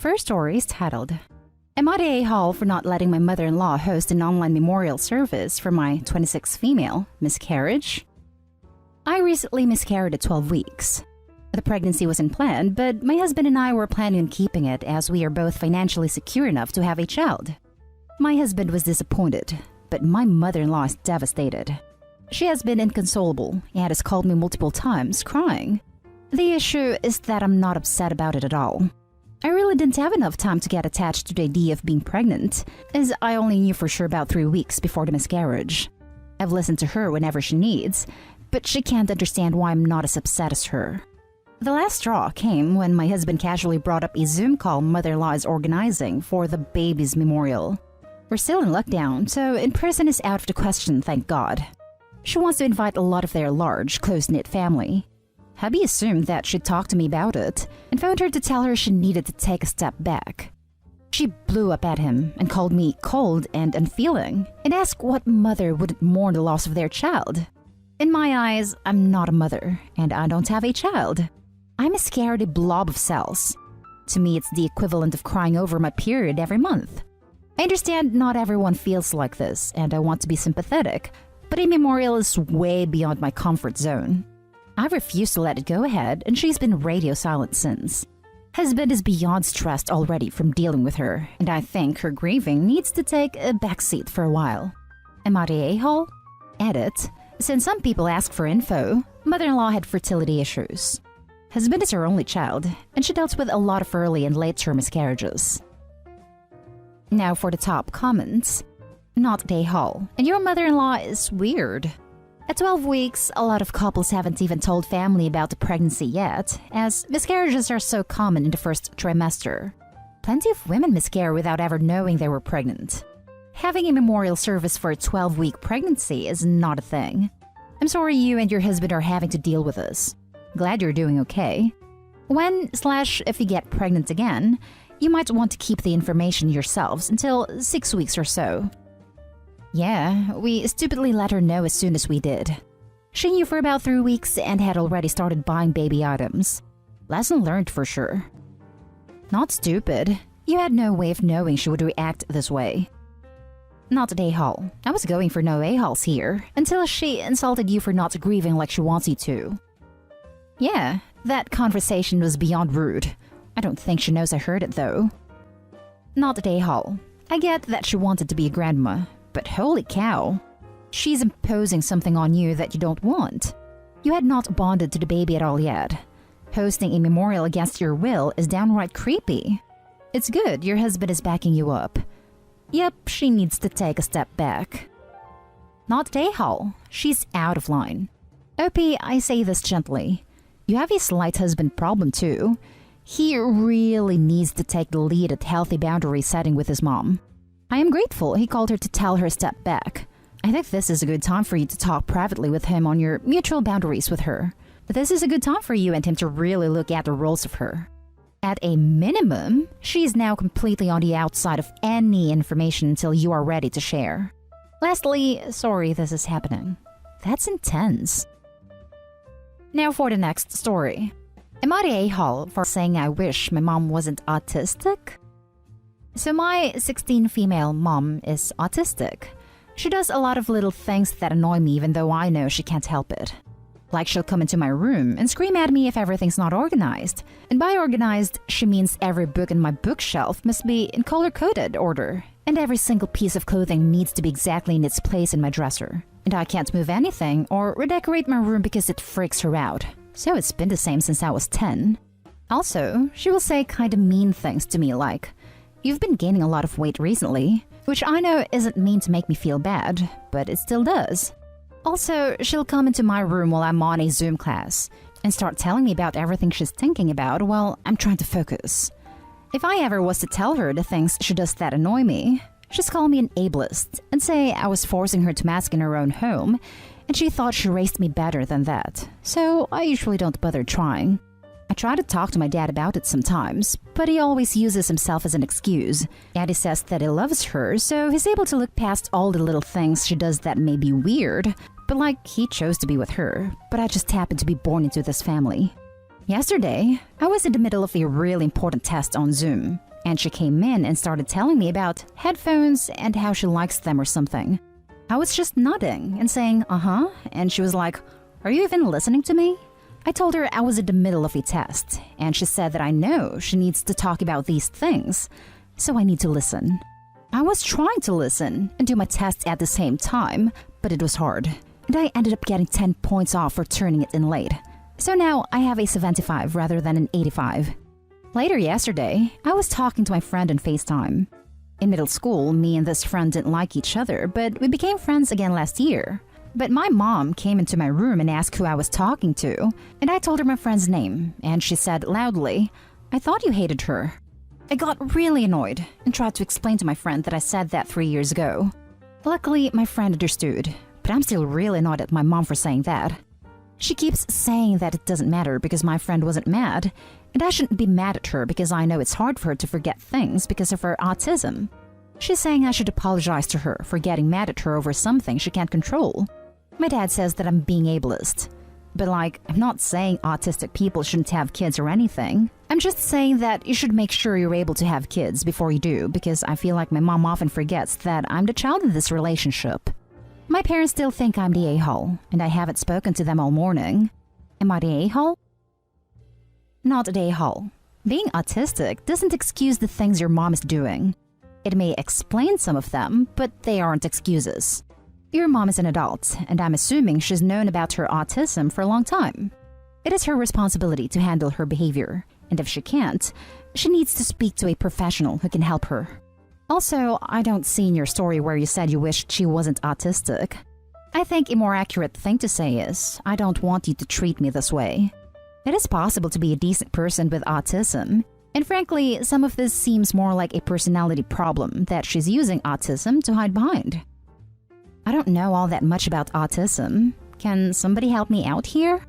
first story is titled, Am I the a-hole for not letting my mother-in-law host an online memorial service for my 26th female miscarriage? I recently miscarried at 12 weeks. The pregnancy wasn't planned, but my husband and I were planning on keeping it as we are both financially secure enough to have a child. My husband was disappointed, but my mother-in-law is devastated. She has been inconsolable and has called me multiple times, crying. The issue is that I'm not upset about it at all. I really didn't have enough time to get attached to the idea of being pregnant, as I only knew for sure about 3 weeks before the miscarriage. I've listened to her whenever she needs, but she can't understand why I'm not as upset as her. The last straw came when my husband casually brought up a Zoom call mother-in-law is organizing for the baby's memorial. We're still in lockdown, so in-person is out of the question, thank God. She wants to invite a lot of their large, close-knit family. Hubby assumed that she'd talk to me about it and phoned her to tell her she needed to take a step back. She blew up at him and called me cold and unfeeling and asked what mother wouldn't mourn the loss of their child. In my eyes, I'm not a mother and I don't have a child. I'm a scaredy blob of cells. To me, it's the equivalent of crying over my period every month. I understand not everyone feels like this and I want to be sympathetic, but a memorial is way beyond my comfort zone. I refuse to let it go ahead, and she's been radio silent since. Husband is beyond stressed already from dealing with her, and I think her grieving needs to take a backseat for a while. Am I the a-hole? Edit. Since some people ask for info, mother-in-law had fertility issues. Husband is her only child, and she dealt with a lot of early and late-term miscarriages. Now for the top comments. Not the a-hole, and your mother-in-law is weird. At 12 weeks, a lot of couples haven't even told family about the pregnancy yet, as miscarriages are so common in the first trimester. Plenty of women miscarry without ever knowing they were pregnant. Having a memorial service for a 12-week pregnancy is not a thing. I'm sorry you and your husband are having to deal with this. Glad you're doing okay. When/if you get pregnant again, you might want to keep the information yourselves until 6 weeks or so. Yeah, we stupidly let her know as soon as we did. She knew for about 3 weeks and had already started buying baby items. Lesson learned for sure. Not stupid. You had no way of knowing she would react this way. Not an a-hole. I was going for no a-holes here, until she insulted you for not grieving like she wants you to. Yeah, that conversation was beyond rude. I don't think she knows I heard it though. Not an a-hole. I get that she wanted to be a grandma, but holy cow. She's imposing something on you that you don't want. You had not bonded to the baby at all yet. Hosting a memorial against your will is downright creepy. It's good your husband is backing you up. Yep, she needs to take a step back. Not a-hole. She's out of line. OP, I say this gently. You have a slight husband problem too. He really needs to take the lead at healthy boundary setting with his mom. I am grateful he called her to tell her step back. I think this is a good time for you to talk privately with him on your mutual boundaries with her. This is a good time for you and him to really look at the roles of her. At a minimum, she is now completely on the outside of any information until you are ready to share. Lastly, sorry this is happening. That's intense. Now for the next story. Am I the a-hole for saying I wish my mom wasn't autistic? So my 16 female mom is autistic. She does a lot of little things that annoy me even though I know she can't help it. Like she'll come into my room and scream at me if everything's not organized. And by organized, she means every book in my bookshelf must be in color-coded order. And every single piece of clothing needs to be exactly in its place in my dresser. And I can't move anything or redecorate my room because it freaks her out. So it's been the same since I was 10. Also, she will say kinda mean things to me like, "You've been gaining a lot of weight recently," which I know isn't mean to make me feel bad, but it still does. Also, she'll come into my room while I'm on a Zoom class and start telling me about everything she's thinking about while I'm trying to focus. If I ever was to tell her the things she does that annoy me, she'd call me an ableist and say I was forcing her to mask in her own home, and she thought she raised me better than that, so I usually don't bother trying. I try to talk to my dad about it sometimes, but he always uses himself as an excuse. Daddy says that he loves her, so he's able to look past all the little things she does that may be weird, but like he chose to be with her, but I just happen to be born into this family. Yesterday, I was in the middle of a really important test on Zoom, and she came in and started telling me about headphones and how she likes them or something. I was just nodding and saying, uh-huh, and she was like, "Are you even listening to me?" I told her I was in the middle of a test, and she said that I know she needs to talk about these things, so I need to listen. I was trying to listen and do my tests at the same time, but it was hard, and I ended up getting 10 points off for turning it in late. So now I have a 75 rather than an 85. Later yesterday, I was talking to my friend on FaceTime. In middle school, me and this friend didn't like each other, but we became friends again last year. But my mom came into my room and asked who I was talking to, and I told her my friend's name, and she said loudly, "I thought you hated her." I got really annoyed and tried to explain to my friend that I said that 3 years ago. Luckily, my friend understood, but I'm still really annoyed at my mom for saying that. She keeps saying that it doesn't matter because my friend wasn't mad, and I shouldn't be mad at her because I know it's hard for her to forget things because of her autism. She's saying I should apologize to her for getting mad at her over something she can't control. My dad says that I'm being ableist. But I'm not saying autistic people shouldn't have kids or anything. I'm just saying that you should make sure you're able to have kids before you do, because I feel like my mom often forgets that I'm the child in this relationship. My parents still think I'm the a-hole, and I haven't spoken to them all morning. Am I the a-hole? Not the a-hole. Being autistic doesn't excuse the things your mom is doing. It may explain some of them, but they aren't excuses. Your mom is an adult, and I'm assuming she's known about her autism for a long time. It is her responsibility to handle her behavior, and if she can't, she needs to speak to a professional who can help her. Also, I don't see in your story where you said you wished she wasn't autistic. I think a more accurate thing to say is, I don't want you to treat me this way. It is possible to be a decent person with autism, and frankly, some of this seems more like a personality problem that she's using autism to hide behind. I don't know all that much about autism. Can somebody help me out here?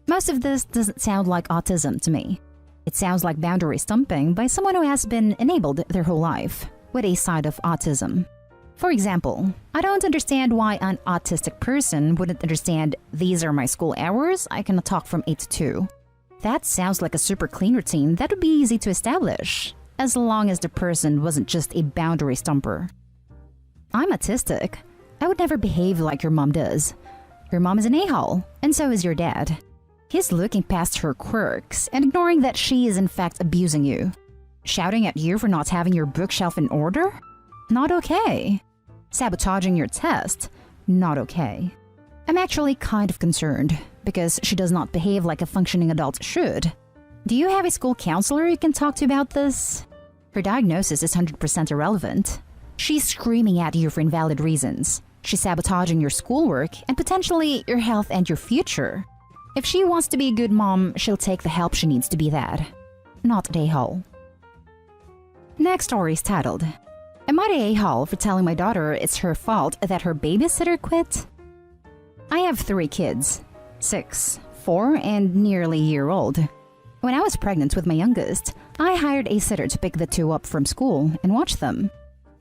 Most of this doesn't sound like autism to me. It sounds like boundary stumping by someone who has been enabled their whole life with a side of autism. For example, I don't understand why an autistic person wouldn't understand these are my school hours, I cannot talk from 8 to 2. That sounds like a super clean routine that would be easy to establish, as long as the person wasn't just a boundary stumper. I'm autistic. I would never behave like your mom does. Your mom is an a-hole, and so is your dad. He's looking past her quirks and ignoring that she is in fact abusing you. Shouting at you for not having your bookshelf in order? Not okay. Sabotaging your test? Not okay. I'm actually kind of concerned because she does not behave like a functioning adult should. Do you have a school counselor you can talk to about this? Her diagnosis is 100% irrelevant. She's screaming at you for invalid reasons. She's sabotaging your schoolwork and potentially your health and your future. If she wants to be a good mom, she'll take the help she needs to be that. Not the a-hole. Next story is titled, "Am I the a-hole for telling my daughter it's her fault that her babysitter quit?" I have 3 kids, 6, 4, and nearly a year old. When I was pregnant with my youngest, I hired a sitter to pick the 2 up from school and watch them.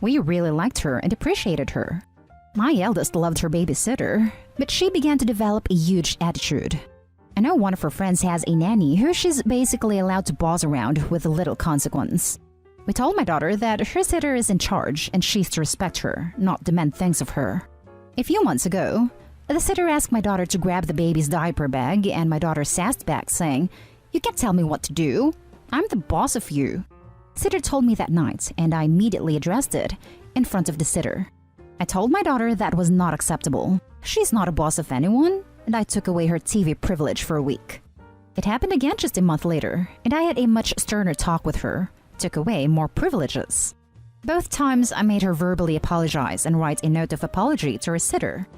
We really liked her and appreciated her. My eldest loved her babysitter, but she began to develop a huge attitude. I know one of her friends has a nanny who she's basically allowed to boss around with little consequence. We told my daughter that her sitter is in charge and she's to respect her, not demand things of her. A few months ago, the sitter asked my daughter to grab the baby's diaper bag, and my daughter sassed back saying, "You can't tell me what to do. I'm the boss of you." Sitter told me that night, and I immediately addressed it in front of the sitter. I told my daughter that was not acceptable. She's not a boss of anyone, and I took away her TV privilege for a week. It happened again just a month later, and I had a much sterner talk with her, took away more privileges. Both times I made her verbally apologize and write a note of apology to her sitter.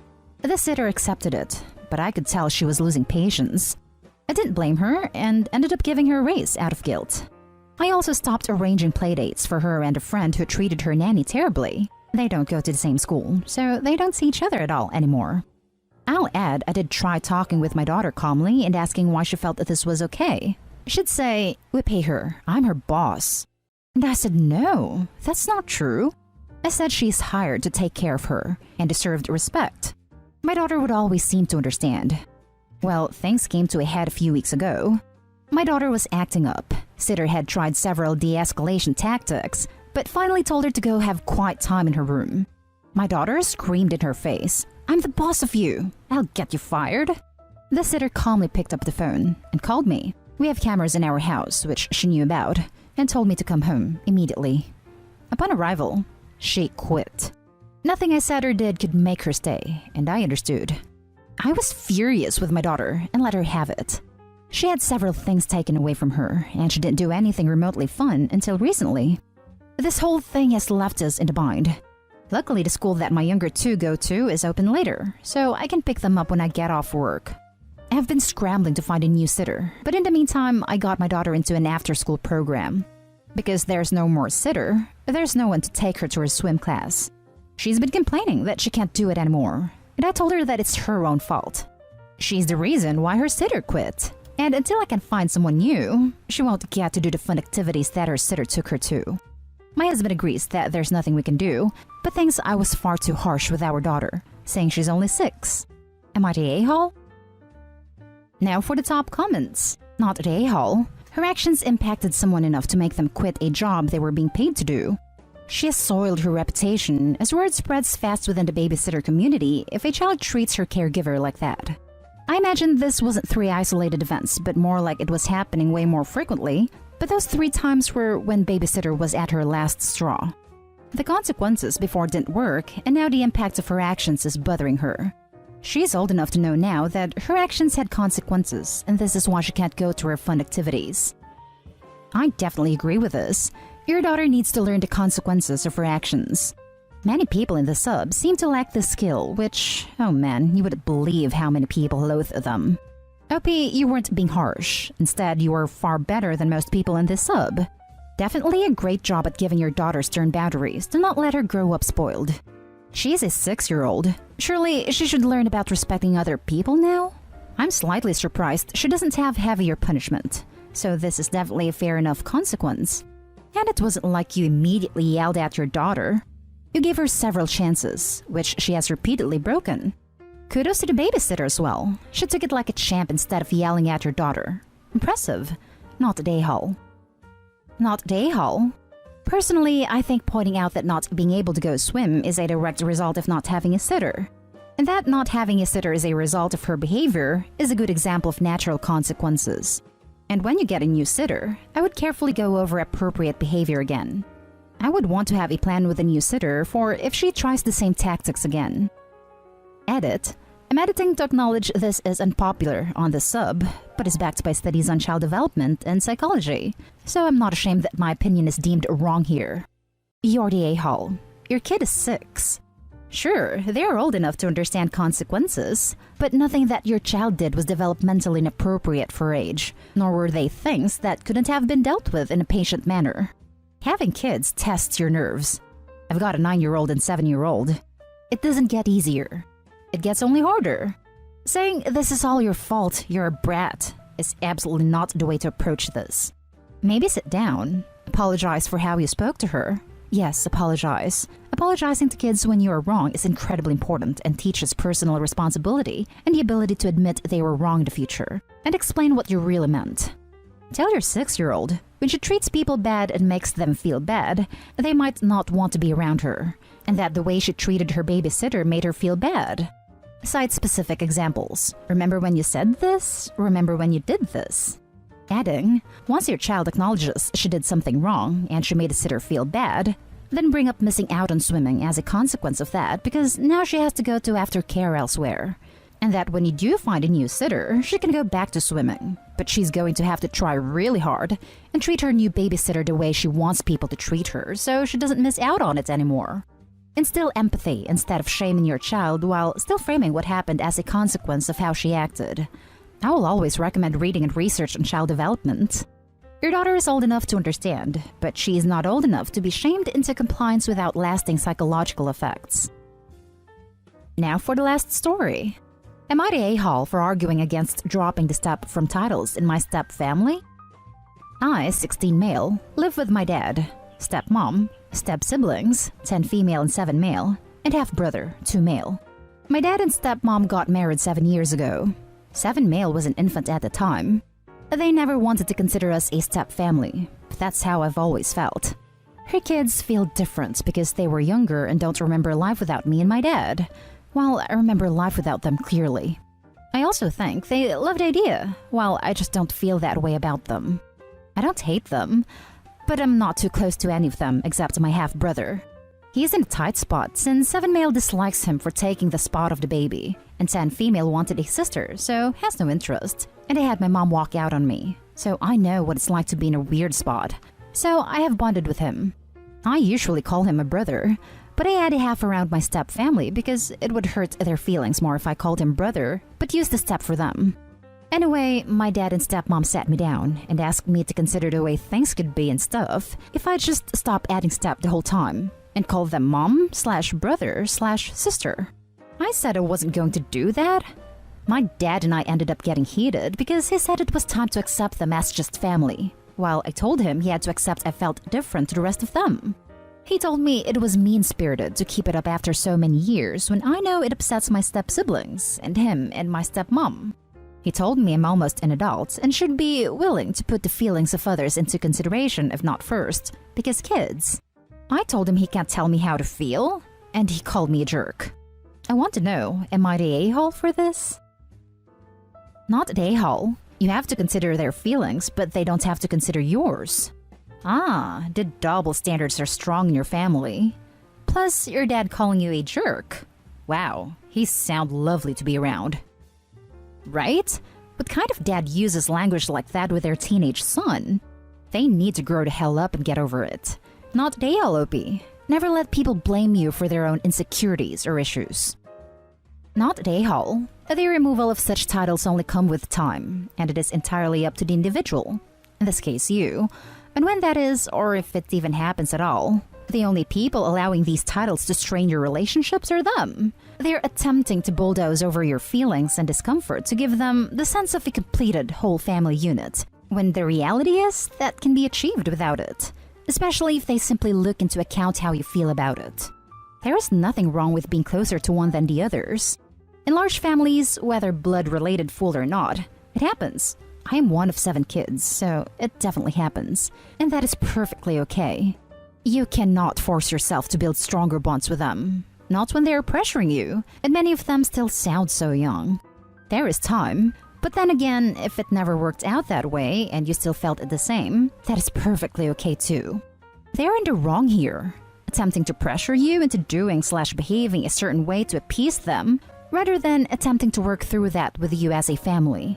The sitter accepted it, but I could tell she was losing patience. I didn't blame her and ended up giving her a raise out of guilt. I also stopped arranging playdates for her and a friend who treated her nanny terribly. They don't go to the same school, so they don't see each other at all anymore. I'll add I did try talking with my daughter calmly and asking why she felt that this was okay. She'd say, "We pay her, I'm her boss." And I said, "No, that's not true." I said she's hired to take care of her and deserved respect. My daughter would always seem to understand. Well, things came to a head a few weeks ago. My daughter was acting up. Sitter had tried several de-escalation tactics, but finally told her to go have quiet time in her room. My daughter screamed in her face, "I'm the boss of you. I'll get you fired." The sitter calmly picked up the phone and called me. We have cameras in our house, which she knew about, and told me to come home immediately. Upon arrival, she quit. Nothing I said or did could make her stay, and I understood. I was furious with my daughter and let her have it. She had several things taken away from her, and she didn't do anything remotely fun until recently. This whole thing has left us in the bind. Luckily, the school that my younger two go to is open later, so I can pick them up when I get off work. I have been scrambling to find a new sitter, but in the meantime, I got my daughter into an after-school program. Because there's no more sitter, there's no one to take her to her swim class. She's been complaining that she can't do it anymore, and I told her that it's her own fault. She's the reason why her sitter quit, and until I can find someone new, she won't get to do the fun activities that her sitter took her to. My husband agrees that there's nothing we can do, but thinks I was far too harsh with our daughter, saying she's only 6. Am I the a-hole? Now for the top comments. Not the a-hole. Her actions impacted someone enough to make them quit a job they were being paid to do. She has soiled her reputation, as word spreads fast within the babysitter community if a child treats her caregiver like that. I imagine this wasn't 3 isolated events, but more like it was happening way more frequently, but those 3 times were when babysitter was at her last straw. The consequences before didn't work, and now the impact of her actions is bothering her. She is old enough to know now that her actions had consequences, and this is why she can't go to her fun activities. I definitely agree with this. Your daughter needs to learn the consequences of her actions. Many people in the sub seem to lack this skill, which, oh man, you wouldn't believe how many people loathe them. OP, you weren't being harsh. Instead, you were far better than most people in this sub. Definitely a great job at giving your daughter stern boundaries to not let her grow up spoiled. She is a 6-year-old. Surely she should learn about respecting other people now? I'm slightly surprised she doesn't have heavier punishment, so this is definitely a fair enough consequence. And it wasn't like you immediately yelled at your daughter. You gave her several chances, which she has repeatedly broken. Kudos to the babysitter as well. She took it like a champ instead of yelling at your daughter. Impressive. Not the a-hole. Not the a-hole. Personally, I think pointing out that not being able to go swim is a direct result of not having a sitter. And that not having a sitter is a result of her behavior is a good example of natural consequences. And when you get a new sitter, I would carefully go over appropriate behavior again. I would want to have a plan with a new sitter for if she tries the same tactics again. Edit. I'm editing to acknowledge this is unpopular on the sub, but is backed by studies on child development and psychology, so I'm not ashamed that my opinion is deemed wrong here. You're the a-hole. Your kid is 6. Sure, they are old enough to understand consequences, but nothing that your child did was developmentally inappropriate for age, nor were they things that couldn't have been dealt with in a patient manner. Having kids tests your nerves. I've got a 9-year-old and 7-year-old. It doesn't get easier. It gets only harder. Saying this is all your fault, you're a brat, is absolutely not the way to approach this. Maybe sit down. Apologize for how you spoke to her. Yes, apologize. Apologizing to kids when you are wrong is incredibly important and teaches personal responsibility and the ability to admit they were wrong in the future, and explain what you really meant. Tell your 6-year-old, when she treats people bad and makes them feel bad, they might not want to be around her, and that the way she treated her babysitter made her feel bad. Cite specific examples. Remember when you said this? Remember when you did this? Adding, once your child acknowledges she did something wrong and she made a sitter feel bad, then bring up missing out on swimming as a consequence of that because now she has to go to aftercare elsewhere. And that when you do find a new sitter, she can go back to swimming, but she's going to have to try really hard and treat her new babysitter the way she wants people to treat her so she doesn't miss out on it anymore. Instill empathy instead of shaming your child while still framing what happened as a consequence of how she acted. I will always recommend reading and research on child development. Your daughter is old enough to understand, but she is not old enough to be shamed into compliance without lasting psychological effects. Now for the last story. Am I the a-hole for arguing against dropping the step from titles in my step family? I, 16 male, live with my dad, stepmom, step-siblings, 10 female and 7 male, and half-brother, 2 male. My dad and stepmom got married 7 years ago. 7 male was an infant at the time. They never wanted to consider us a step-family, but that's how I've always felt. Her kids feel different because they were younger and don't remember life without me and my dad, while I remember life without them clearly. I also think they love the idea, while I just don't feel that way about them. I don't hate them, but I'm not too close to any of them except my half-brother. He's in a tight spot since 7 male dislikes him for taking the spot of the baby, and 10 female wanted a sister, so has no interest. And I had my mom walk out on me, so I know what it's like to be in a weird spot. So I have bonded with him. I usually call him a brother, but I add a half around my step-family because it would hurt their feelings more if I called him brother, but used the step for them. Anyway, my dad and stepmom sat me down and asked me to consider the way things could be and stuff if I just stop adding step the whole time and call them mom/brother/sister. I said I wasn't going to do that. My dad and I ended up getting heated because he said it was time to accept them as just family, while I told him he had to accept I felt different to the rest of them. He told me it was mean-spirited to keep it up after so many years when I know it upsets my step-siblings and him and my stepmom. He told me I'm almost an adult and should be willing to put the feelings of others into consideration if not first, because kids. I told him he can't tell me how to feel, and he called me a jerk. I want to know, am I the a-hole for this? Not the a-hole. You have to consider their feelings, but they don't have to consider yours. Ah, the double standards are strong in your family. Plus, your dad calling you a jerk. Wow, he sounds lovely to be around. Right? What kind of dad uses language like that with their teenage son? They need to grow the hell up and get over it. Not the a-hole, OP. Never let people blame you for their own insecurities or issues. Not the a-hole. The removal of such titles only come with time, and it is entirely up to the individual, in this case you, and when that is, or if it even happens at all. The only people allowing these titles to strain your relationships are them. They're attempting to bulldoze over your feelings and discomfort to give them the sense of a completed whole family unit, when the reality is that can be achieved without it, especially if they simply look into account how you feel about it. There is nothing wrong with being closer to one than the others. In large families, whether blood-related fool or not, it happens. I am one of 7 kids, so it definitely happens, and that is perfectly okay. You cannot force yourself to build stronger bonds with them, not when they are pressuring you, and many of them still sound so young. There is time, but then again, if it never worked out that way and you still felt it the same, that is perfectly okay too. They are in the wrong here, attempting to pressure you into doing/behaving a certain way to appease them, rather than attempting to work through that with you as a family.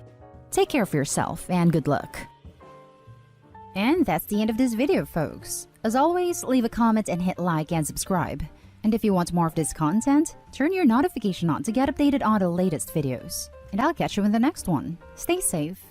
Take care of yourself and good luck. And that's the end of this video, folks. As always, leave a comment and hit like and subscribe. And if you want more of this content, turn your notification on to get updated on the latest videos. And I'll catch you in the next one. Stay safe.